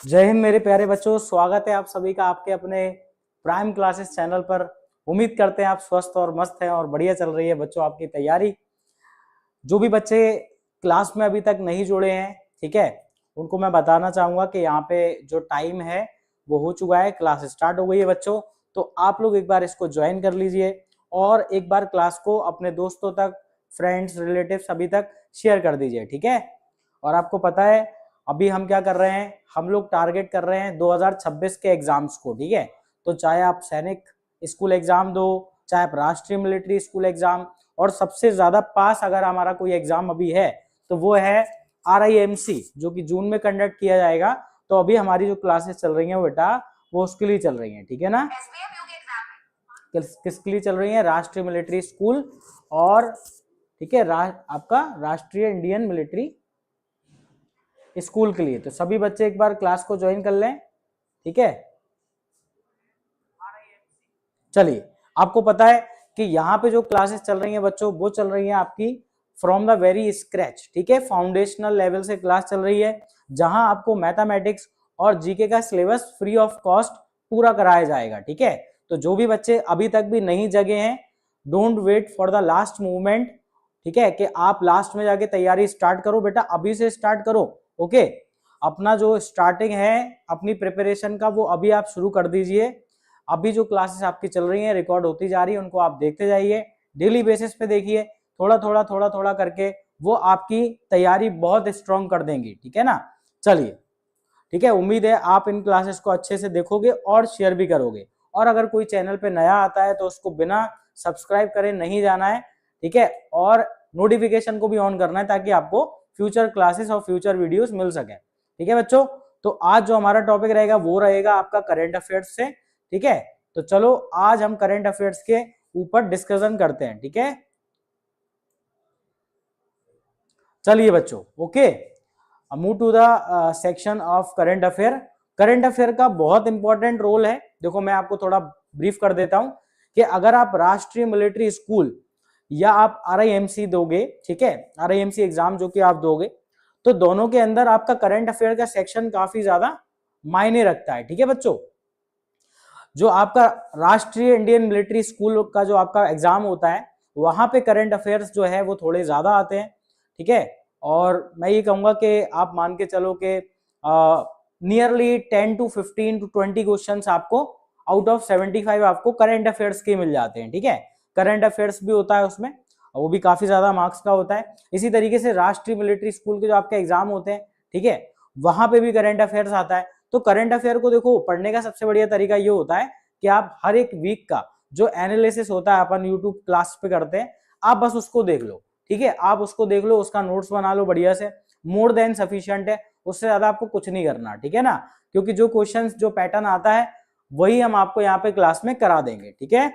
जय हिंद मेरे प्यारे बच्चों, स्वागत है आप सभी का आपके अपने प्राइम क्लासेस चैनल पर। उम्मीद करते हैं आप स्वस्थ और मस्त हैं और बढ़िया चल रही है बच्चों आपकी तैयारी। जो भी बच्चे क्लास में अभी तक नहीं जुड़े हैं, ठीक है, उनको मैं बताना चाहूंगा कि यहाँ पे जो टाइम है वो हो चुका है, क्लास स्टार्ट हो गई है बच्चों। तो आप लोग एक बार इसको ज्वाइन कर लीजिए और एक बार क्लास को अपने दोस्तों तक, फ्रेंड्स, रिलेटिव सभी तक शेयर कर दीजिए, ठीक है। और आपको पता है अभी हम क्या कर रहे हैं, हम लोग टारगेट कर रहे हैं 2026 के एग्जाम्स को, ठीक है। तो चाहे आप सैनिक स्कूल एग्जाम दो, चाहे आप राष्ट्रीय मिलिट्री स्कूल एग्जाम, और सबसे ज्यादा पास अगर हमारा कोई एग्जाम अभी है तो वो है RIMC, जो कि जून में कंडक्ट किया जाएगा। तो अभी हमारी जो क्लासेस चल रही हैं बेटा, वो उसके लिए चल रही हैं, ठीक है ना। किसके लिए चल रही है? राष्ट्रीय मिलिट्री स्कूल और, ठीक है, आपका राष्ट्रीय इंडियन मिलिट्री स्कूल के लिए। तो सभी बच्चे एक बार क्लास को ज्वाइन कर लें, ठीक है। चलिए, आपको पता है कि यहाँ पे जो क्लासेस चल रही हैं बच्चों, वो चल रही हैं आपकी फ्रॉम द वेरी स्क्रैच, ठीक है। फाउंडेशनल लेवल से क्लास चल रही है, जहां आपको मैथमेटिक्स और जीके का सिलेबस फ्री ऑफ कॉस्ट पूरा कराया जाएगा, ठीक है। तो जो भी बच्चे अभी तक भी नहीं जगे हैं, don't wait for the last movement, ठीक है, कि आप लास्ट में जाके तैयारी स्टार्ट करो। बेटा अभी से स्टार्ट करो, ओके। अपना जो स्टार्टिंग है अपनी प्रिपरेशन का, वो अभी आप शुरू कर दीजिए। अभी जो क्लासेस आपकी चल रही हैं, रिकॉर्ड होती जा रही है, उनको आप देखते जाइए, डेली बेसिस पे देखिए, थोड़ा थोड़ा करके वो आपकी तैयारी बहुत स्ट्रांग कर देंगी, ठीक है ना। चलिए, ठीक है, उम्मीद है आप इन क्लासेस को अच्छे से देखोगे और शेयर भी करोगे। और अगर कोई चैनल पे नया आता है तो उसको बिना सब्सक्राइब करे नहीं जाना है, ठीक है। और नोटिफिकेशन को भी ऑन करना है ताकि आपको फ्यूचर क्लासेस और फ्यूचर वीडियोस मिल सके, ठीक है बच्चों। तो आज जो हमारा टॉपिक रहेगा वो रहेगा आपका करंट अफेयर्स से, ठीक है। तो चलो आज हम करंट अफेयर्स के ऊपर डिस्कशन करते हैं, ठीक है। चलिए बच्चों, okay, move to the section of current affair. Current affair का बहुत इंपॉर्टेंट रोल है। देखो मैं आपको थोड़ा ब्रीफ कर देता हूं कि अगर आप राष्ट्रीय मिलिट्री स्कूल या आप RIMC दोगे, ठीक है, RIMC एग्जाम जो कि आप दोगे, तो दोनों के अंदर आपका करंट अफेयर का सेक्शन काफी ज्यादा मायने रखता है, ठीक है बच्चों। जो आपका राष्ट्रीय इंडियन मिलिट्री स्कूल का जो आपका एग्जाम होता है, वहां पे करंट अफेयर्स जो है वो थोड़े ज्यादा आते हैं, ठीक है। और मैं ये कहूंगा कि आप मान के चलो कि नियरली 10 to 15 to 20 क्वेश्चंस आपको आउट ऑफ 75 आपको करंट अफेयर्स के मिल जाते हैं, ठीक है। करंट अफेयर्स भी होता है उसमें, वो भी काफी ज्यादा मार्क्स का होता है। इसी तरीके से राष्ट्रीय मिलिट्री स्कूल के जो आपके एग्जाम होते हैं, ठीक है, वहां पे भी करंट अफेयर्स आता है। तो करंट अफेयर को देखो, पढ़ने का सबसे बढ़िया तरीका ये होता है कि आप हर एक वीक का जो एनालिसिस होता है अपन यूट्यूब क्लास पे करते हैं, आप बस उसको देख लो, ठीक है। आप उसको देख लो, उसका नोट्स बना लो बढ़िया से, मोर देन सफिशिएंट है। उससे ज्यादा आपको कुछ नहीं करना, ठीक है ना। क्योंकि जो क्वेश्चंस, जो पैटर्न आता है वही हम आपको यहाँ पे क्लास में करा देंगे, ठीक है।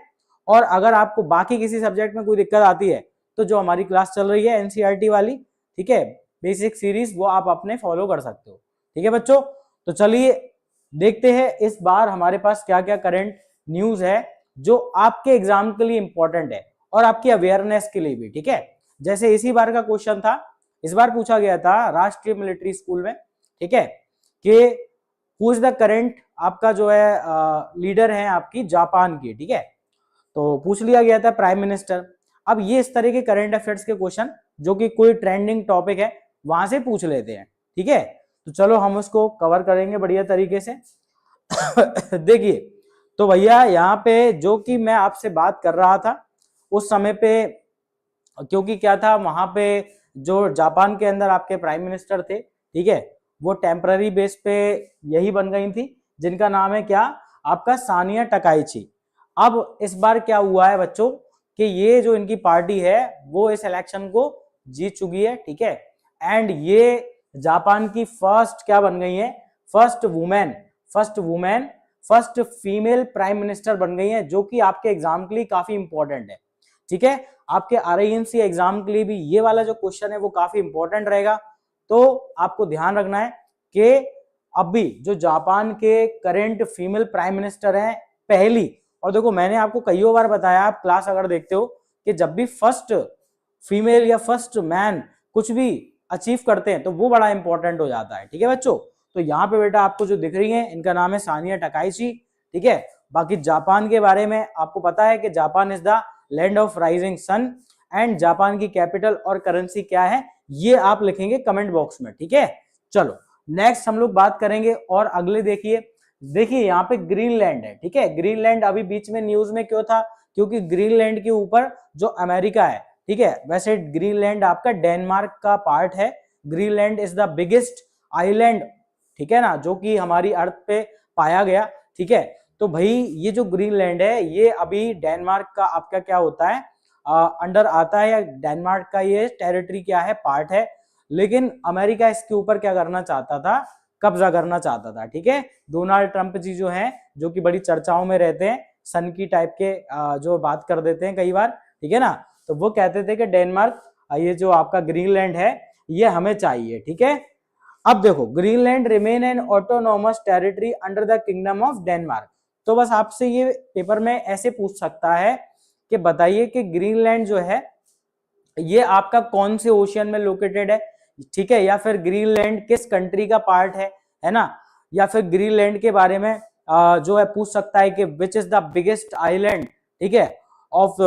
और अगर आपको बाकी किसी सब्जेक्ट में कोई दिक्कत आती है तो जो हमारी क्लास चल रही है NCERT वाली, ठीक है, बेसिक सीरीज, वो आप अपने फॉलो कर सकते हो, ठीक है बच्चों। तो चलिए देखते हैं इस बार हमारे पास क्या क्या करंट न्यूज है जो आपके एग्जाम के लिए इंपॉर्टेंट है और आपकी अवेयरनेस के लिए भी, ठीक है। जैसे इसी बार का क्वेश्चन था, इस बार पूछा गया था राष्ट्रीय मिलिट्री स्कूल में, ठीक है, कि हु इज द करंट, आपका जो है लीडर है आपकी जापान की, ठीक है। तो पूछ लिया गया था प्राइम मिनिस्टर। अब ये इस तरह के करंट अफेयर्स के क्वेश्चन जो कि कोई ट्रेंडिंग टॉपिक है वहां से पूछ लेते हैं, ठीक है। तो चलो हम उसको कवर करेंगे बढ़िया तरीके से। देखिए, तो भैया यहाँ पे जो कि मैं आपसे बात कर रहा था उस समय पे, क्योंकि क्या था वहां पे जो जापान के अंदर आपके प्राइम मिनिस्टर थे, ठीक है, वो टेम्पररी बेस पे यही बन गई थी, जिनका नाम है क्या, आपका सानिया टकाइची। अब इस बार क्या हुआ है बच्चों कि ये जो इनकी पार्टी है वो इस इलेक्शन को जीत चुकी है, ठीक है। एंड ये जापान की फर्स्ट क्या बन गई है, first women first female prime minister बन गई है, जो कि आपके एग्जाम के लिए काफी इंपॉर्टेंट है, ठीक है। आपके RIMC एग्जाम के लिए भी ये वाला जो क्वेश्चन है वो काफी इंपॉर्टेंट रहेगा। तो आपको ध्यान रखना है कि अभी जो जापान के करंट फीमेल प्राइम मिनिस्टर हैं पहली, और देखो मैंने आपको कई बार बताया, आप क्लास अगर देखते हो, कि जब भी फर्स्ट फीमेल या फर्स्ट मैन कुछ भी अचीव करते हैं तो वो बड़ा इंपॉर्टेंट हो जाता है, ठीक है बच्चों। तो यहाँ पे बेटा आपको जो दिख रही है इनका नाम है सानिया टकाइची, ठीक है। बाकी जापान के बारे में आपको पता है कि Japan is the land of rising sun, and Japan की कैपिटल और करेंसी क्या है ये आप लिखेंगे कमेंट बॉक्स में, ठीक है। चलो नेक्स्ट हम लोग बात करेंगे और अगले देखिए यहाँ पे ग्रीनलैंड है, ठीक है। ग्रीनलैंड अभी बीच में न्यूज में क्यों था, क्योंकि ग्रीनलैंड के ऊपर जो अमेरिका है, ठीक है। वैसे ग्रीनलैंड आपका डेनमार्क का पार्ट है। Greenland is the biggest island, ठीक है ना, जो कि हमारी अर्थ पे पाया गया, ठीक है। तो भाई ये जो ग्रीनलैंड है ये अभी डेनमार्क का आपका क्या होता है, अंडर आता है, या डेनमार्क का ये टेरिटरी क्या है, पार्ट है। लेकिन अमेरिका इसके ऊपर क्या करना चाहता था, कब्जा करना चाहता था, ठीक है। डोनाल्ड ट्रंप जी जो हैं, जो कि बड़ी चर्चाओं में रहते हैं, सन की टाइप के जो बात कर देते हैं कई बार, ठीक है ना। तो वो कहते थे कि डेनमार्क, ये जो आपका ग्रीनलैंड है ये हमें चाहिए, ठीक है। अब देखो Greenland remain N autonomous territory under the kingdom of Denmark. तो बस आपसे ये पेपर में ऐसे पूछ सकता है कि बताइए कि ग्रीनलैंड जो है ये आपका कौन से ओशियन में लोकेटेड है, ठीक है, या फिर ग्रीनलैंड किस कंट्री का पार्ट है ना, या फिर ग्रीनलैंड के बारे में जो है पूछ सकता है कि which is the biggest island, ठीक है, of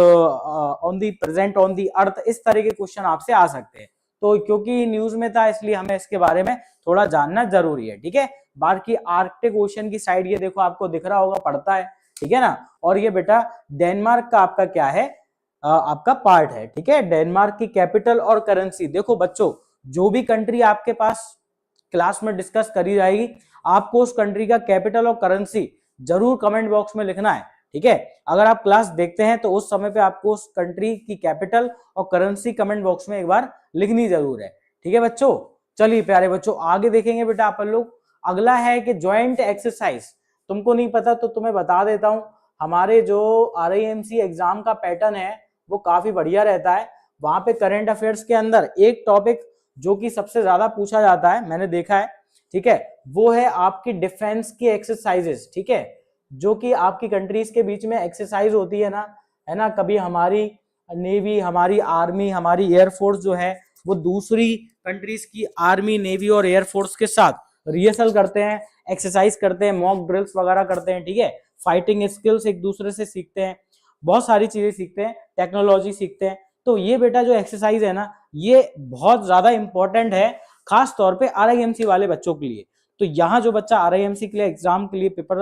on the present on the earth. इस तरह के क्वेश्चन आपसे आ सकते हैं। तो क्योंकि न्यूज में था इसलिए हमें इसके बारे में थोड़ा जानना जरूरी है, ठीक है। बाकी आर्कटिक ओशन की साइड ये देखो आपको दिख रहा होगा, पड़ता है, ठीक है ना। और ये बेटा डेनमार्क का आपका क्या है, आपका पार्ट है, ठीक है। डेनमार्क की कैपिटल और करेंसी, देखो बच्चों जो भी कंट्री आपके पास क्लास में डिस्कस करी जाएगी आपको उस कंट्री का कैपिटल और करेंसी जरूर कमेंट बॉक्स में लिखना है, ठीक है। अगर आप क्लास देखते हैं तो उस समय पे आपको उस कंट्री की कैपिटल और करेंसी कमेंट बॉक्स में एक बार लिखनी जरूर है, ठीक है बच्चों। चलिए प्यारे बच्चों आगे देखेंगे बेटा अपन लोग। अगला है कि ज्वाइंट एक्सरसाइज। तुमको नहीं पता तो तुम्हें बता देता हूं, हमारे जो RIMC एग्जाम का पैटर्न है वो काफी बढ़िया रहता है। वहां पे करंट अफेयर्स के अंदर एक टॉपिक जो कि सबसे ज्यादा पूछा जाता है, मैंने देखा है, ठीक है, वो है आपकी डिफेंस की एक्सरसाइजेस, ठीक है। जो कि आपकी कंट्रीज के बीच में एक्सरसाइज होती है ना, कभी हमारी नेवी, हमारी आर्मी, हमारी एयरफोर्स जो है वो दूसरी कंट्रीज की आर्मी, नेवी और एयरफोर्स के साथ रिहर्सल करते हैं, एक्सरसाइज करते हैं, मॉक ड्रिल्स वगैरह करते हैं, ठीक है। फाइटिंग स्किल्स एक दूसरे से सीखते हैं, बहुत सारी चीजें सीखते हैं, टेक्नोलॉजी सीखते हैं। तो ये बेटा जो एक्सरसाइज है ना ये बहुत ज्यादा इंपॉर्टेंट है, खास तौर पे RIMC वाले बच्चों के लिए। तो यहाँ जो बच्चा RIMC के लिए एग्जाम के लिए पेपर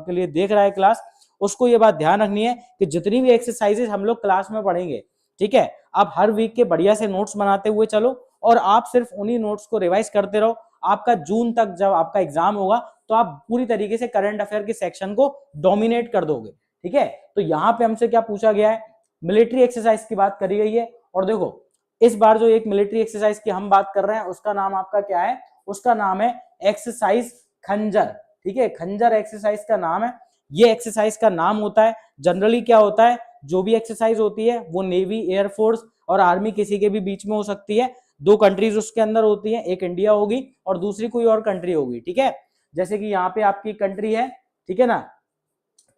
के लिए देख रहा है क्लास, उसको ये बात ध्यान रखनी है कि जितनी भी एक्सरसाइजेज हम लोग क्लास में पढ़ेंगे, ठीक है, आप हर वीक के बढ़िया से नोट्स बनाते हुए चलो और आप सिर्फ उन्हीं नोट्स को रिवाइज करते रहो। आपका जून तक जब आपका एग्जाम होगा तो आप पूरी तरीके से करंट अफेयर के सेक्शन को डोमिनेट कर दोगे, ठीक है। तो यहाँ पे हमसे क्या पूछा गया है, मिलिट्री एक्सरसाइज की बात करी गई है। और देखो इस बार जो एक मिलिट्री एक्सरसाइज की हम बात कर रहे हैं उसका नाम आपका क्या है, उसका नाम है एक्सरसाइज खंजर, ठीक है। खंजर एक्सरसाइज का नाम है। ये एक्सरसाइज का नाम होता है, जनरली क्या होता है, जो भी एक्सरसाइज होती है वो नेवी, एयरफोर्स और आर्मी किसी के भी बीच में हो सकती है। दो कंट्रीज उसके अंदर होती है, एक इंडिया होगी और दूसरी कोई और कंट्री होगी, ठीक है। जैसे कि यहाँ पे आपकी कंट्री है, ठीक है ना,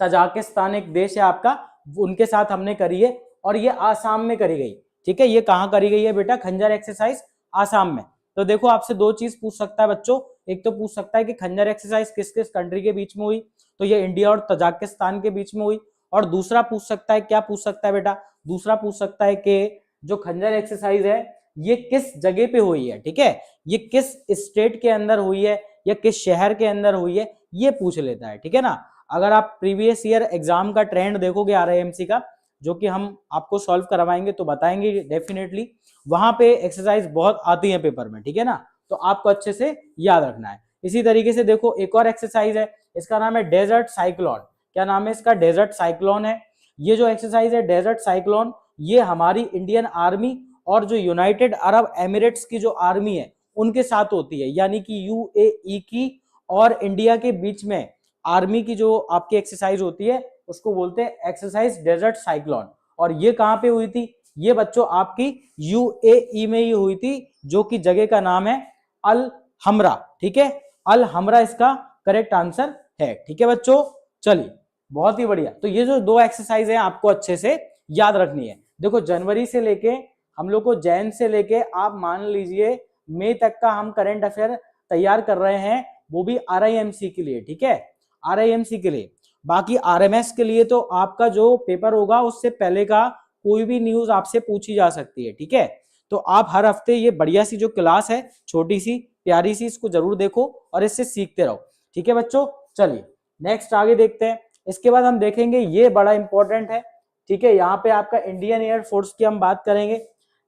तजाकिस्तान एक देश है आपका, उनके साथ हमने करी है और ये आसाम में करी गई, ठीक है। ये कहाँ करी गई है बेटा, खंजर एक्सरसाइज आसाम में। तो देखो आपसे दो चीज पूछ सकता है बच्चों, एक तो पूछ सकता है कि खंजर एक्सरसाइज किस किस कंट्री के बीच में हुई, तो ये इंडिया और तजाकिस्तान के बीच में हुई। और दूसरा पूछ सकता है, क्या पूछ सकता है बेटा, दूसरा पूछ सकता है कि जो खंजर एक्सरसाइज है ये किस जगह पे हुई है, ठीक है, ये किस स्टेट के अंदर हुई है या किस शहर के अंदर हुई है, ये पूछ लेता है, ठीक है ना। अगर आप प्रीवियस ईयर एग्जाम का ट्रेंड देखोगे RIMC का, जो कि हम आपको सॉल्व करवाएंगे तो बताएंगे डेफिनेटली, वहां पे एक्सरसाइज बहुत आती है पेपर में, ठीक है ना। तो आपको अच्छे से याद रखना है। इसी तरीके से देखो एक और एक्सरसाइज है, इसका नाम है डेजर्ट साइक्लोन। क्या नाम है इसका, डेजर्ट साइक्लोन है। ये जो एक्सरसाइज है डेजर्ट साइक्लोन, ये हमारी इंडियन आर्मी और जो यूनाइटेड अरब एमिरेट्स की जो आर्मी है उनके साथ होती है, यानी कि UAE की और इंडिया के बीच में आर्मी की जो आपकी एक्सरसाइज होती है उसको बोलते हैं एक्सरसाइज डेजर्ट साइक्लोन। और ये कहां पे हुई थी, ये बच्चों आपकी UAE में ही हुई थी, जो कि जगह का नाम है अल हमरा, ठीक है। अल हमरा इसका करेक्ट आंसर है, ठीक है बच्चों। चलिए बहुत ही बढ़िया। तो ये जो दो एक्सरसाइज है आपको अच्छे से याद रखनी है। देखो जनवरी से लेके हम लोग को, जैन से लेके आप मान लीजिए मई तक का हम करंट अफेयर तैयार कर रहे हैं वो भी RIMC के लिए, ठीक है, RIMC के लिए। बाकी RMS के लिए तो आपका जो पेपर होगा उससे पहले का कोई भी न्यूज आपसे पूछी जा सकती है, ठीक है। तो आप हर हफ्ते ये बढ़िया सी जो क्लास है, छोटी सी प्यारी सी, इसको जरूर देखो और इससे सीखते रहो, ठीक है बच्चों। चलिए नेक्स्ट आगे देखते हैं। इसके बाद हम देखेंगे, ये बड़ा इंपॉर्टेंट है, ठीक है, यहाँ पे आपका इंडियन एयर फोर्स की हम बात करेंगे,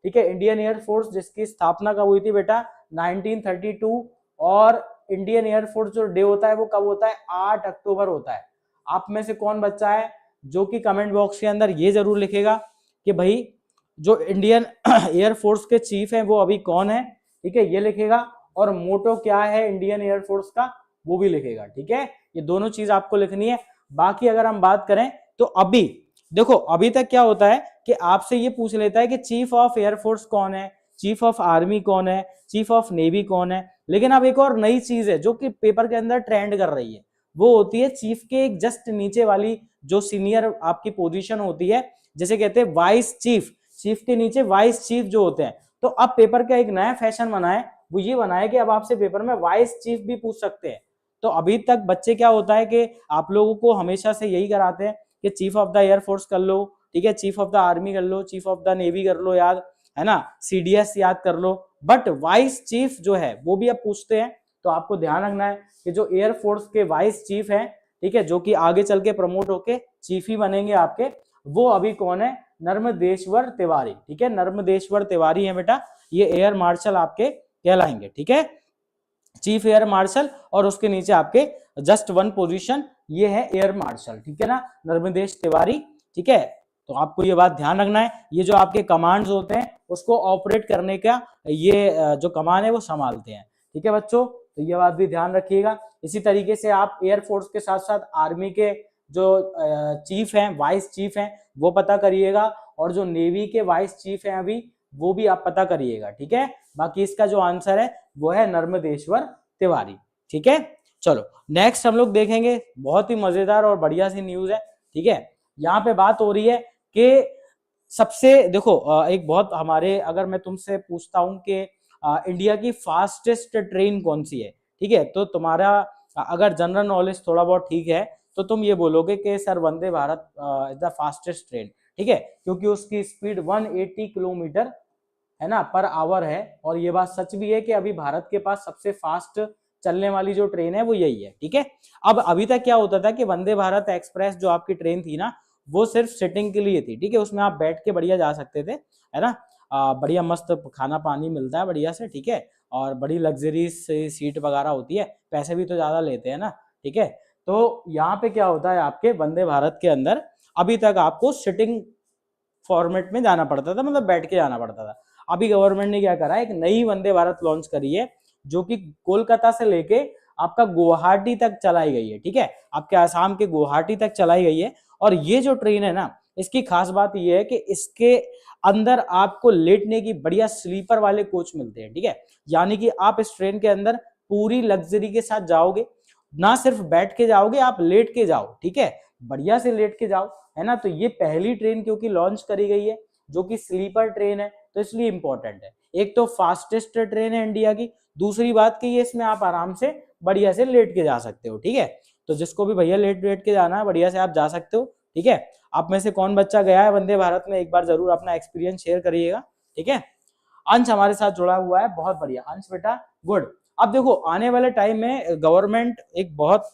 ठीक है। इंडियन एयर फोर्स जिसकी स्थापना कब हुई थी बेटा, 1932, और इंडियन एयर फोर्स जो डे होता है वो कब होता है, 8 अक्टूबर होता है। आप में से कौन बच्चा है जो कि कमेंट बॉक्स के अंदर ये जरूर लिखेगा कि भाई जो इंडियन एयर फोर्स के चीफ हैं वो अभी कौन है, ठीक है, ये लिखेगा। और मोटो क्या है इंडियन एयर फोर्स का, वो भी लिखेगा, ठीक है। ये दोनों चीज आपको लिखनी है। बाकी अगर हम बात करें तो अभी देखो, अभी तक क्या होता है कि आपसे ये पूछ लेता है कि चीफ ऑफ एयरफोर्स कौन है, चीफ ऑफ आर्मी कौन है, चीफ ऑफ नेवी कौन है। लेकिन अब एक और नई चीज है जो कि पेपर के अंदर ट्रेंड कर रही है, वो होती है चीफ के एक जस्ट नीचे वाली जो सीनियर आपकी पोजीशन होती है, जैसे कहते हैं वाइस चीफ, चीफ के नीचे वाइस चीफ जो होते हैं। तो अब पेपर का एक नया फैशन बना है, वो ये बना है कि अब आपसे पेपर में वाइस चीफ भी पूछ सकते हैं। तो अभी तक बच्चे क्या होता है कि आप लोगों को हमेशा से यही कराते हैं कि चीफ ऑफ द एयरफोर्स कर लो, ठीक है, चीफ ऑफ द आर्मी कर लो, चीफ ऑफ द नेवी कर लो याद, है ना, CDS याद कर लो, बट वाइस चीफ जो है वो भी अब पूछते हैं। तो आपको ध्यान रखना है कि जो एयरफोर्स के वाइस चीफ हैं, ठीक है, जो कि आगे चल के प्रमोट होके चीफ ही बनेंगे आपके, वो अभी कौन है, नर्मदेश्वर तिवारी, ठीक है, नर्मदेश्वर तिवारी है बेटा, ये एयर मार्शल आपके कहलाएंगे, ठीक है, चीफ एयर मार्शल। और उसके नीचे आपके जस्ट वन पोजीशन ये है एयर मार्शल, ठीक है ना, नर्मदेश तिवारी, ठीक है। तो आपको ये बात ध्यान रखना है, ये जो आपके कमांड्स होते हैं उसको ऑपरेट करने का ये जो कमान है वो संभालते हैं, ठीक है बच्चों। तो ये बात भी ध्यान रखिएगा। इसी तरीके से आप एयरफोर्स के साथ साथ आर्मी के जो चीफ हैं, वाइस चीफ हैं, वो पता करिएगा, और जो नेवी के वाइस चीफ हैं अभी, वो भी आप पता करिएगा, ठीक है। बाकी इसका जो आंसर है वो है नर्मदेश्वर तिवारी, ठीक है। चलो नेक्स्ट हम लोग देखेंगे, बहुत ही मजेदार और बढ़िया सी न्यूज है, ठीक है। यहाँ पे बात हो रही है कि सबसे देखो एक बहुत हमारे, अगर मैं तुमसे पूछता हूं कि इंडिया की फास्टेस्ट ट्रेन कौन सी है, ठीक है, तो तुम्हारा अगर जनरल नॉलेज थोड़ा बहुत ठीक है तो तुम ये बोलोगे कि sir Vande Bharat is the fastest train, ठीक है, क्योंकि उसकी स्पीड 180 किलोमीटर है ना पर आवर है। और ये बात सच भी है कि अभी भारत के पास सबसे फास्ट चलने वाली जो ट्रेन है वो यही है, ठीक है। अब अभी तक क्या होता था कि वंदे भारत एक्सप्रेस जो आपकी ट्रेन थी ना, वो सिर्फ सिटिंग के लिए थी, ठीक है, उसमें आप बैठ के बढ़िया जा सकते थे, है ना, बढ़िया मस्त खाना पानी मिलता है बढ़िया से, ठीक है, और बड़ी लग्जरी से सीट वगैरह होती है, पैसे भी तो ज्यादा लेते हैं ना, ठीक है। तो यहाँ पे क्या होता है, आपके वंदे भारत के अंदर अभी तक आपको सिटिंग फॉर्मेट में जाना पड़ता था, मतलब बैठ के जाना पड़ता था। अभी गवर्नमेंट ने क्या करा है, एक नई वंदे भारत लॉन्च करी है, जो कि कोलकाता से लेके आपका गुवाहाटी तक चलाई गई है, ठीक है, आपके आसाम के गुवाहाटी तक चलाई गई है। और ये जो ट्रेन है ना, इसकी खास बात ये है कि इसके अंदर आपको लेटने की बढ़िया स्लीपर वाले कोच मिलते हैं, ठीक है, यानी कि आप इस ट्रेन के अंदर पूरी लग्जरी के साथ जाओगे, ना सिर्फ बैठ के जाओगे, आप लेट के जाओ, ठीक है, बढ़िया से लेट के जाओ, है ना। तो ये पहली ट्रेन क्योंकि लॉन्च करी गई है जो कि स्लीपर ट्रेन है, तो इसलिए इंपॉर्टेंट है। एक तो फास्टेस्ट ट्रेन है इंडिया की, दूसरी बात की ये इसमें आप आराम से बढ़िया से लेट के जा सकते हो, ठीक है। तो जिसको भी भैया लेट लेट के जाना है बढ़िया से आप जा सकते हो, ठीक है। आप में से कौन बच्चा गया है वंदे भारत में, एक बार जरूर अपना एक्सपीरियंस शेयर करिएगा, ठीक है। अंश हमारे साथ जुड़ा हुआ है, बहुत बढ़िया अंश बेटा, गुड। अब देखो आने वाले टाइम में गवर्नमेंट एक बहुत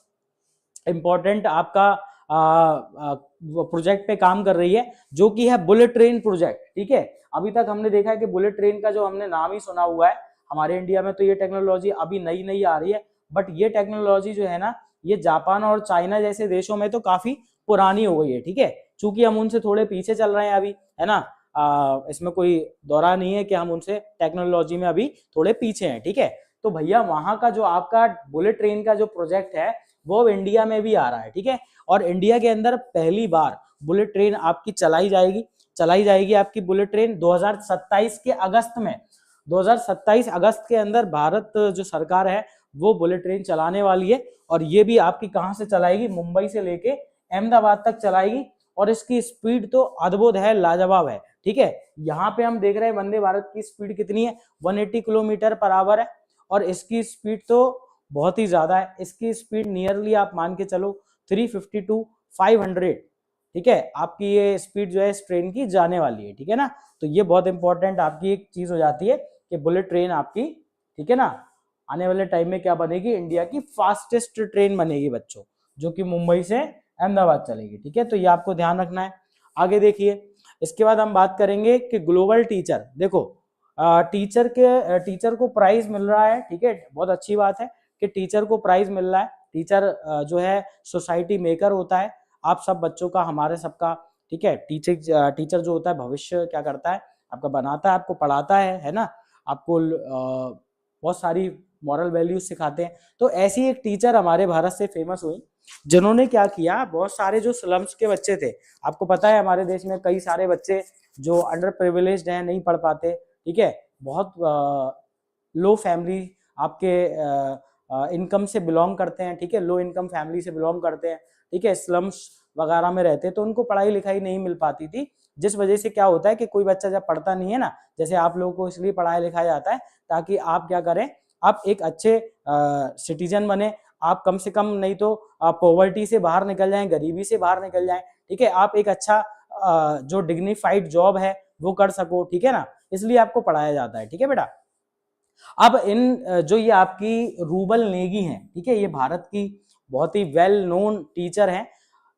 इंपॉर्टेंट आपका प्रोजेक्ट पे काम कर रही है, जो कि है बुलेट ट्रेन प्रोजेक्ट, ठीक है। अभी तक हमने देखा है कि बुलेट ट्रेन का जो हमने नाम ही सुना हुआ है, हमारे इंडिया में तो ये टेक्नोलॉजी अभी नई नई आ रही है, बट ये टेक्नोलॉजी जो है ना, ये जापान और चाइना जैसे देशों में तो काफी पुरानी हो गई है, ठीक है, चूंकि हम उनसे थोड़े पीछे चल रहे हैं अभी, है ना, इसमें कोई दौरा नहीं है कि हम उनसे टेक्नोलॉजी में अभी थोड़े पीछे हैं, ठीक है। तो भैया वहां का जो आपका बुलेट ट्रेन का जो प्रोजेक्ट है वो इंडिया में भी आ रहा है, ठीक है। और इंडिया के अंदर पहली बार बुलेट ट्रेन आपकी चलाई जाएगी आपकी बुलेट ट्रेन 2027 के अगस्त में, 2027 अगस्त के अंदर भारत जो सरकार है वो बुलेट ट्रेन चलाने वाली है। और ये भी आपकी कहां से चलाएगी, मुंबई से लेके अहमदाबाद तक चलाएगी, और इसकी स्पीड तो अद्भुत है, लाजवाब है, ठीक है। यहाँ पे हम देख रहे हैं वंदे भारत की स्पीड कितनी है, 180 किलोमीटर पर आवर है, और इसकी स्पीड तो बहुत ही ज्यादा है। इसकी स्पीड नियरली आप मान के चलो 350 टू 500, ठीक है, आपकी ये स्पीड जो है इस ट्रेन की जाने वाली है, ठीक है ना। तो ये बहुत इंपॉर्टेंट आपकी एक चीज हो जाती है कि बुलेट ट्रेन आपकी, ठीक है ना, आने वाले टाइम में क्या बनेगी, इंडिया की फास्टेस्ट ट्रेन बनेगी बच्चों, जो कि मुंबई से अहमदाबाद चलेगी, ठीक है। तो ये आपको ध्यान रखना है। आगे देखिए, इसके बाद हम बात करेंगे कि ग्लोबल टीचर, देखो टीचर को प्राइज मिल रहा है, ठीक है, बहुत अच्छी बात है कि टीचर को प्राइज मिल रहा है। टीचर जो है सोसाइटी मेकर होता है, आप सब बच्चों का, हमारे सबका, ठीक है। टीचर जो होता है भविष्य क्या करता है, आपका बनाता है, आपको पढ़ाता है ना, आपको बहुत सारी मॉरल वैल्यूज सिखाते हैं। तो ऐसी एक टीचर हमारे भारत से फेमस हुई, जिन्होंने क्या किया, बहुत सारे जो स्लम्स के बच्चे थे, आपको पता है हमारे देश में कई सारे बच्चे जो अंडर प्रिविलेज्ड हैं, नहीं पढ़ पाते, ठीक है, बहुत लो फैमिली आपके इनकम से बिलोंग करते हैं, ठीक है, लो इनकम फैमिली से बिलोंग करते हैं, ठीक है, स्लम्स वगैरह में रहते हैं, तो उनको पढ़ाई लिखाई नहीं मिल पाती थी, जिस वजह से क्या होता है कि कोई बच्चा जब पढ़ता नहीं है ना, जैसे आप लोगों को इसलिए पढ़ाया लिखाया जाता है ताकि आप क्या करें, आप एक अच्छे सिटीजन बने, आप कम से कम नहीं तो पॉवर्टी से बाहर निकल जाएं, गरीबी से बाहर निकल जाएं, ठीक है, आप एक अच्छा जो डिग्निफाइड जॉब है वो कर सको, ठीक है ना, इसलिए आपको पढ़ाया जाता है, ठीक है बेटा। अब इन जो ये आपकी रूबल नेगी हैं, ठीक है, ये भारत की बहुत ही वेल नोन टीचर हैं।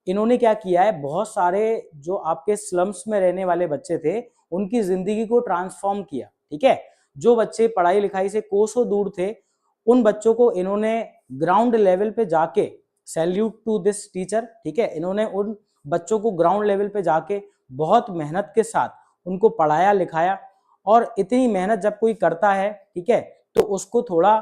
इन्होंने क्या किया है, बहुत सारे जो आपके स्लम्स में रहने वाले बच्चे थे उनकी जिंदगी को ट्रांसफॉर्म किया, ठीक है। जो बच्चे पढ़ाई लिखाई से कोसों दूर थे, उन बच्चों को इन्होंने ग्राउंड लेवल पे जाके, सैल्यूट टू दिस टीचर, ठीक है, इन्होंने उन बच्चों को ग्राउंड लेवल पे जाके बहुत मेहनत के साथ उनको पढ़ाया लिखाया। और इतनी मेहनत जब कोई करता है, ठीक है, तो उसको थोड़ा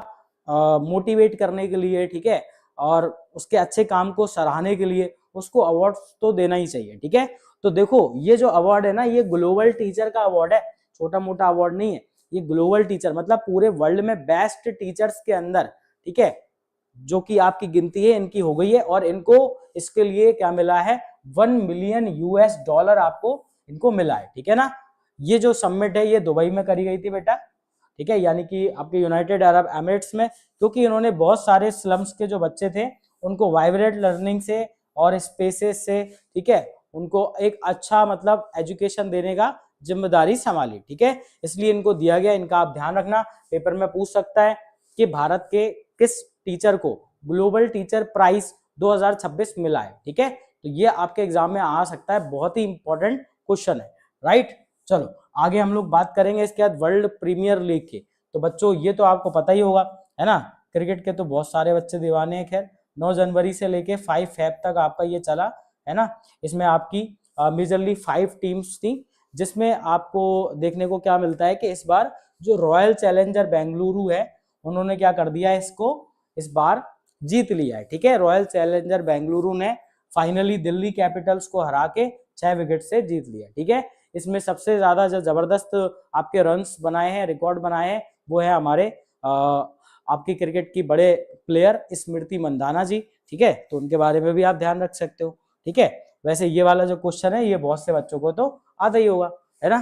मोटिवेट करने के लिए, ठीक है, और उसके अच्छे काम को सराहने के लिए उसको अवार्ड तो देना ही चाहिए, ठीक है। तो देखो ये जो अवार्ड है ना, ये ग्लोबल टीचर का अवार्ड है, छोटा मोटा अवार्ड नहीं है, ये ग्लोबल टीचर मतलब पूरे वर्ल्ड में बेस्ट टीचर्स के अंदर, ठीक है, जो कि आपकी गिनती है इनकी हो गई है, और इनको इसके लिए क्या मिला है, 1 मिलियन US डॉलर आपको इनको मिला है, ठीक है ना। ये जो समिट है ये दुबई में करी गई थी बेटा, ठीक है, यानी कि आपके यूनाइटेड अरब एमिरेट्स में, क्योंकि इन्होंने बहुत सारे स्लम्स के जो बच्चे थे उनको वाइब्रेंट लर्निंग से और स्पेसेस से, ठीक है, उनको एक अच्छा मतलब एजुकेशन देने का जिम्मेदारी संभाली, ठीक है, इसलिए इनको दिया गया। इनका आप ध्यान रखना, पेपर में पूछ सकता है कि भारत के किस टीचर को ग्लोबल टीचर प्राइज 2026 मिला है, ठीक है, तो ये आपके एग्जाम में आ सकता है, बहुत ही इंपॉर्टेंट क्वेश्चन है, राइट। चलो आगे हम लोग बात करेंगे इसके बाद वर्ल्ड प्रीमियर लीग की। तो बच्चों ये तो आपको पता ही होगा, है ना, क्रिकेट के तो बहुत सारे बच्चे दीवाने हैं। खैर 9 जनवरी से लेके 5 फेब तक आपका ये चला, है ना। इसमें आपकी मेजरली 5 टीम्स थी, जिसमें आपको देखने को क्या मिलता है कि इस बार जो रॉयल चैलेंजर बेंगलुरु है, उन्होंने क्या कर दिया है, इसको इस बार जीत लिया है, ठीक है। रॉयल चैलेंजर बेंगलुरु ने फाइनली दिल्ली कैपिटल्स को हरा के 6 विकेट से जीत लिया, ठीक है। इसमें सबसे ज्यादा जो जबरदस्त आपके रन्स बनाए हैं, रिकॉर्ड बनाए हैं, वो है हमारे आपकी क्रिकेट की बड़े प्लेयर स्मृति मंदाना जी, ठीक है, तो उनके बारे में भी आप ध्यान रख सकते हो, ठीक है। वैसे ये वाला जो क्वेश्चन है ये बहुत से बच्चों को तो आता ही होगा, है ना,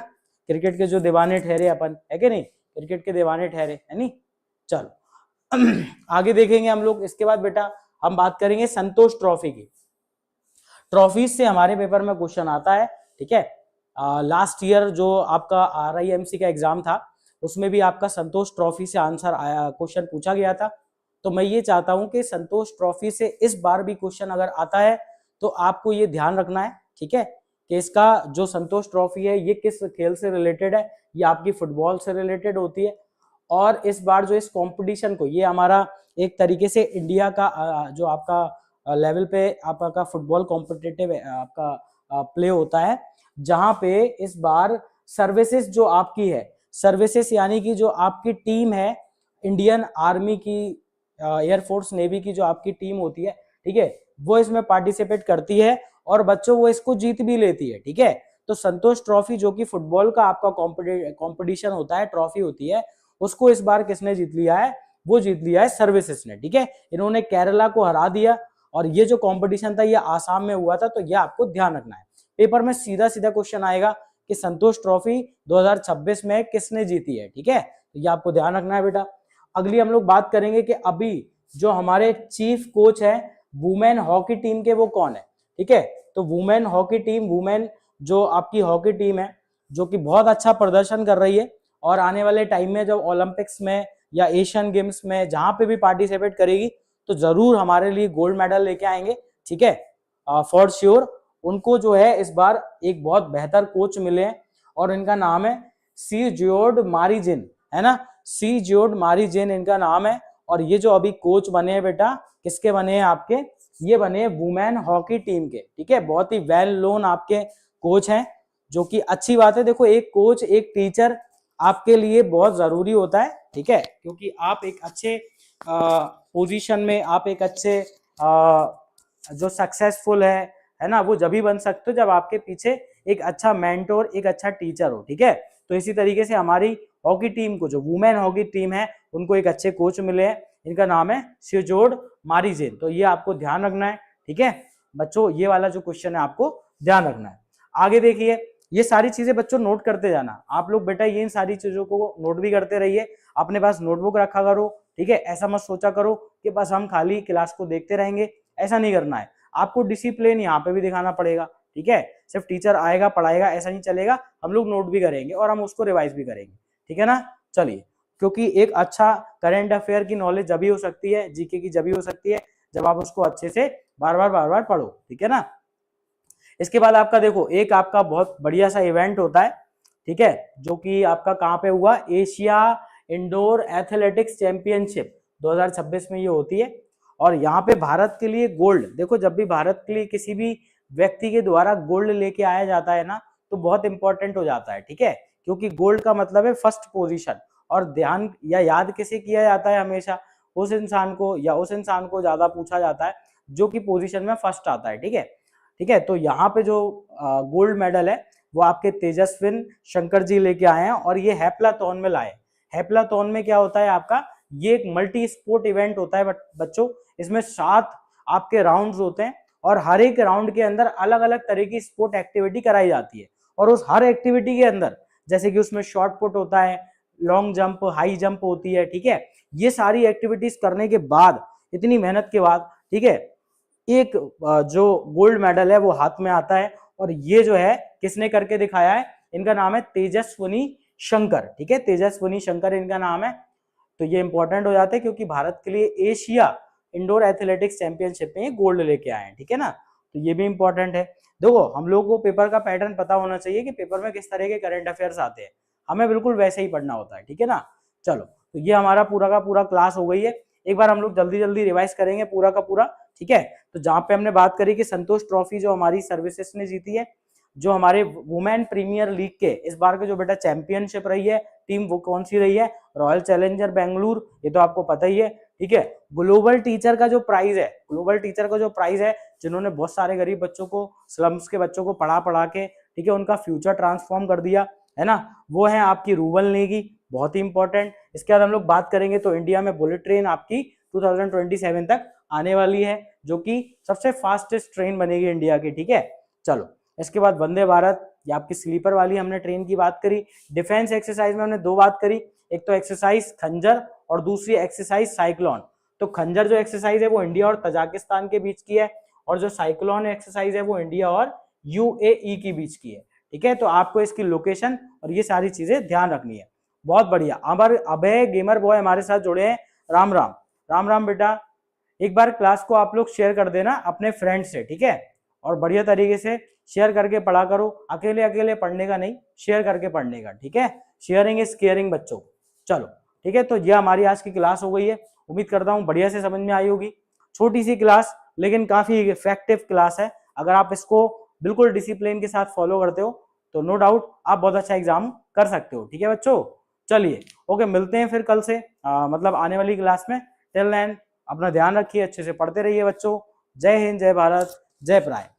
क्रिकेट के जो दीवाने ठहरे अपन, है कि नहीं, क्रिकेट के दीवाने ठहरे, है नहीं। चलो आगे देखेंगे हम लोग। इसके बाद बेटा हम बात करेंगे संतोष ट्रॉफी की। ट्रॉफी से हमारे पेपर में क्वेश्चन आता है, ठीक है। लास्ट ईयर जो आपका RIMC का एग्जाम था उसमें भी आपका संतोष ट्रॉफी से आंसर आया, क्वेश्चन पूछा गया था। तो मैं ये चाहता हूं कि संतोष ट्रॉफी से इस बार भी क्वेश्चन अगर आता है तो आपको ये ध्यान रखना है, ठीक है, कि इसका जो संतोष ट्रॉफी है ये किस खेल से रिलेटेड है, ये आपकी फुटबॉल से रिलेटेड होती है। और इस बार जो इस कंपटीशन को, ये हमारा एक तरीके से इंडिया का जो आपका लेवल पे आपका फुटबॉल कॉम्पिटिटिव आपका प्ले होता है, जहां पे इस बार सर्विसेज जो आपकी है, सर्विसेज यानी कि जो आपकी टीम है, इंडियन आर्मी की, एयरफोर्स नेवी की जो आपकी टीम होती है, ठीक है, वो इसमें पार्टिसिपेट करती है और बच्चों वो इसको जीत भी लेती है, ठीक है। तो संतोष ट्रॉफी जो कि फुटबॉल का आपका कॉम्पिटिशन होता है, ट्रॉफी होती है, उसको इस बार किसने जीत लिया है, वो जीत लिया है सर्विसेज ने, ठीक है। इन्होंने केरला को हरा दिया और ये जो कंपटीशन था ये आसाम में हुआ था, तो ये आपको ध्यान रखना है। पेपर में सीधा सीधा क्वेश्चन आएगा कि संतोष ट्रॉफी 2026 में किसने जीती है, ठीक है, तो ये आपको ध्यान रखना है बेटा। अगली हम लोग बात करेंगे कि अभी जो हमारे चीफ कोच है वुमेन हॉकी टीम के, वो कौन है, ठीक है। तो वुमेन हॉकी टीम, वुमेन जो आपकी हॉकी टीम है जो कि बहुत अच्छा प्रदर्शन कर रही है और आने वाले टाइम में जब ओलंपिक्स में या एशियन गेम्स में जहां पे भी पार्टिसिपेट करेगी तो जरूर हमारे लिए गोल्ड मेडल लेके आएंगे, ठीक है, फॉर श्योर। उनको जो है इस बार एक बहुत बेहतर कोच मिले हैं और इनका नाम है सी जियोड मारीजिन, है ना, सी जियोड मारीजिन इनका नाम है। और ये जो अभी कोच बने हैं बेटा, किसके बने हैं आपके, ये बने हैं वुमेन हॉकी टीम के, ठीक है। बहुत ही वेल नोन आपके कोच हैं, जो कि अच्छी बात है। देखो एक कोच, एक टीचर आपके लिए बहुत जरूरी होता है, ठीक है, क्योंकि आप एक अच्छे पोजीशन में, आप एक अच्छे जो सक्सेसफुल है ना, वो जब भी बन सकते हो जब आपके पीछे एक अच्छा मेंटोर, एक अच्छा टीचर हो, ठीक है। तो इसी तरीके से हमारी हॉकी टीम को, जो वुमेन हॉकी टीम है, उनको एक अच्छे कोच मिले हैं, इनका नाम है सियोजोड मारीजेन। तो ये आपको ध्यान रखना है, ठीक है बच्चों, ये वाला जो क्वेश्चन है आपको ध्यान रखना है। आगे देखिए, ये सारी चीजें बच्चों नोट करते जाना आप लोग बेटा, ये इन सारी चीजों को नोट भी करते रहिए, अपने पास नोटबुक रखा करो, ठीक है। ऐसा मत सोचा करो कि बस हम खाली क्लास को देखते रहेंगे, ऐसा नहीं करना है। आपको डिसिप्लिन यहाँ पे भी दिखाना पड़ेगा, ठीक है। सिर्फ टीचर आएगा पढ़ाएगा ऐसा नहीं चलेगा, हम लोग नोट भी करेंगे और हम उसको रिवाइज भी करेंगे, ठीक है ना। चलिए, क्योंकि एक अच्छा करंट अफेयर की नॉलेज जब भी हो सकती है, जीके की जब भी हो सकती है जब आप उसको अच्छे से बार बार पढ़ो, ठीक है ना। इसके बाद आपका देखो, एक आपका बहुत बढ़िया सा इवेंट होता है, ठीक है, जो कि आपका कहाँ पे हुआ, एशिया इंडोर एथलेटिक्स चैंपियनशिप 2026 में ये होती है। और यहाँ पे भारत के लिए गोल्ड, देखो जब भी भारत के लिए किसी भी व्यक्ति के द्वारा गोल्ड लेके आया जाता है ना, तो बहुत इंपॉर्टेंट हो जाता है, ठीक है, क्योंकि गोल्ड का मतलब है फर्स्ट पोजीशन। और ध्यान या याद किसे किया जाता है हमेशा, उस इंसान को, या उस इंसान को ज्यादा पूछा जाता है जो कि पोजीशन में फर्स्ट आता है, ठीक है, ठीक है। तो यहाँ पे जो गोल्ड मेडल है वो आपके तेजस्विन शंकर जी लेके आए हैं और ये हैप्लाथॉन में लाए। हैप्लाथॉन में क्या होता है आपका, ये एक मल्टी स्पोर्ट इवेंट होता है बच्चों, इसमें 7 आपके राउंड्स होते हैं और हर एक राउंड के अंदर अलग अलग तरह की स्पोर्ट एक्टिविटी कराई जाती है। और उस हर एक्टिविटी के अंदर, जैसे कि उसमें शॉर्ट पुट होता है, लॉन्ग जंप, हाई जंप होती है, ठीक है, ये सारी एक्टिविटीज करने के बाद, इतनी मेहनत के बाद, ठीक है, एक जो गोल्ड मेडल है वो हाथ में आता है। और ये जो है किसने करके दिखाया है, इनका नाम है तेजस्विनी शंकर, ठीक है, तेजस्विनी शंकर इनका नाम है। तो ये इंपॉर्टेंट हो जाते हैं क्योंकि भारत के लिए एशिया इंडोर एथलेटिक्स चैंपियनशिप में गोल्ड लेके आए हैं, ठीक है ना। तो ये भी इंपॉर्टेंट है। देखो हम लोग को पेपर का पैटर्न पता होना चाहिए कि पेपर में किस तरह के करंट अफेयर्स आते हैं, हमें बिल्कुल वैसे ही पढ़ना होता है, ठीक है ना। चलो, तो ये हमारा पूरा का पूरा क्लास हो गई है। एक बार हम लोग जल्दी जल्दी रिवाइज करेंगे पूरा का पूरा, ठीक है। तो जहां पे हमने बात करी कि संतोष ट्रॉफी जो हमारी सर्विसेज ने जीती है, जो हमारे वुमेन प्रीमियर लीग के इस बार के जो बेटा चैंपियनशिप रही है टीम, वो कौन सी रही है, रॉयल चैलेंजर बेंगलुरु, ये तो आपको पता ही है, ठीक है। ग्लोबल टीचर का जो प्राइज है, ग्लोबल टीचर का जो प्राइज है, जिन्होंने बहुत सारे गरीब बच्चों को, स्लम्स के बच्चों को पढ़ा पढ़ा के, ठीक है, उनका फ्यूचर ट्रांसफॉर्म कर दिया, है ना, वो है आपकी रूबल नेगी, बहुत ही इंपॉर्टेंट। इसके बाद हम लोग बात करेंगे तो इंडिया में बुलेट ट्रेन आपकी 2027 तक आने वाली है, जो कि सबसे फास्टेस्ट ट्रेन बनेगी इंडिया की, ठीक है। चलो, इसके बाद वंदे भारत, ये आपकी स्लीपर वाली हमने ट्रेन की बात करी। डिफेंस एक्सरसाइज में हमने दो बात करी, एक तो एक्सरसाइज खंजर और दूसरी एक्सरसाइज साइक्लोन। तो खंजर जो एक्सरसाइज है वो इंडिया और तजाकिस्तान के बीच की है, और जो साइक्लोन एक्सरसाइज है वो इंडिया और यूएई के बीच की है, ठीक है। तो आपको इसकी लोकेशन और ये सारी चीजें ध्यान रखनी है। बहुत बढ़िया, हमारे अभय गेमर बॉय हमारे साथ जुड़े हैं, राम राम। राम राम बेटा, एक बार क्लास को आप लोग शेयर कर देना अपने फ्रेंड से, ठीक है, और बढ़िया तरीके से शेयर करके पढ़ा करो, अकेले अकेले पढ़ने का नहीं, शेयर करके पढ़ने का, ठीक है। शेयरिंग इज केयरिंग बच्चों। चलो, ठीक है, तो ये हमारी आज की क्लास हो गई है, उम्मीद करता हूँ बढ़िया से समझ में आई होगी। छोटी सी क्लास लेकिन काफी इफेक्टिव क्लास है, अगर आप इसको बिल्कुल डिसिप्लिन के साथ फॉलो करते हो तो नो डाउट आप बहुत अच्छा एग्जाम कर सकते हो, ठीक है बच्चों। चलिए, ओके, मिलते हैं फिर कल से, मतलब आने वाली क्लास में। टिल देन अपना ध्यान रखिए, अच्छे से पढ़ते रहिए बच्चों। जय हिंद, जय भारत, जय प्राय।